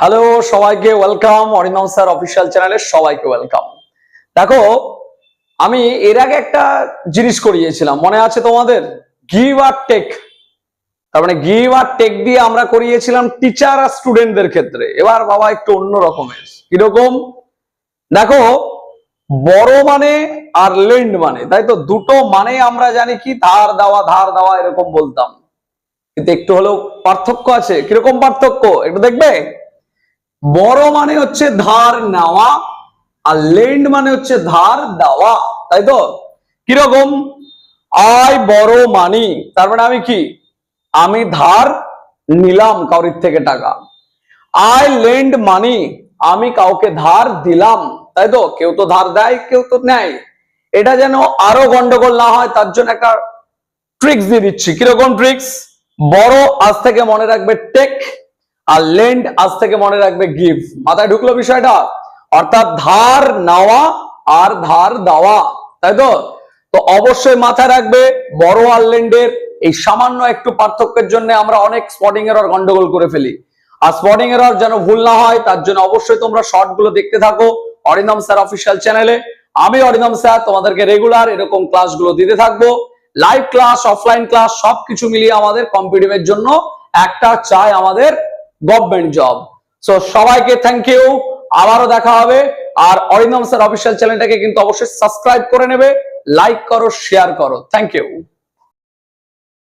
Hello সবাইকে welcome Arindam sir official চ্যানেলে সবাইকে ওয়েলকাম। দেখো আমি এর আগে একটা জিনিস করিয়েছিলাম, মনে আছে তোমাদের? গিভ আর টেক। তার মানে গিভ আর টেক দিয়ে আমরা করিয়েছিলাম টিচার আর স্টুডেন্টদের ক্ষেত্রে। এবার বাবা একটু অন্য রকমের। কিরকম? দেখো, বড় মানে আর লেন্ড মানে, তাই তো? দুটো মানে আমরা জানি কি, ধার দেওয়া এরকম বলতাম, কিন্তু একটু হলেও পার্থক্য আছে। কিরকম পার্থক্য একটু দেখবে? বড় মানে হচ্ছে ধার নেওয়া আর লেন্ড মানে হচ্ছে ধার দেওয়া, তাই তো? কিরকম? আই বড় মানি, তার মানে আমি কি, আমি ধার নিলাম কাউরির থেকে টাকা। আই লেন্ড মানি, আমি কাউকে ধার দিলাম, তাই তো? কেউ তো ধার দেয়, কেউ তো নেয়। এটা যেন আরো গন্ডগোল না হয় তার জন্য একটা ট্রিক্স দিয়ে দিচ্ছি। কিরকম ট্রিক্স? বড় আজ থেকে মনে রাখবে টেক, আর লেন্ড আজ থেকে মনে রাখবে গিভ। মাথায় ঢুকলো বিষয়টা? অর্থাৎ ধার নেওয়া আর ধার দেওয়া, তাই তো? তো অবশ্যই মাথায় রাখবে বড় আর লেন্ডের এই সামান্য একটু পার্থক্যের জন্য আমরা অনেক স্পটিং এরর গন্ডগোল করে ফেলি। আর স্পটিং এরর যেন ভুল না হয় তার জন্য অবশ্যই তোমরা শর্ট গুলো দেখতে থাকো অরিন্দম স্যার অফিসিয়াল চ্যানেলে। আমি অরিন্দম স্যার তোমাদেরকে রেগুলার এরকম ক্লাসগুলো দিতে থাকবো, লাইভ ক্লাস, অফলাইন ক্লাস, সবকিছু মিলিয়ে আমাদের কম্পিটিটিভের জন্য একটা চাই আমাদের গভর্নমেন্ট জব। সো সবাইকে থ্যাংক ইউ, আবারও দেখা হবে। আর অরিন্দম স্যার অফিসিয়াল চ্যানেলটাকে কিন্তু অবশ্যই সাবস্ক্রাইব করে নেবে, লাইক করো, শেয়ার করো। Thank you.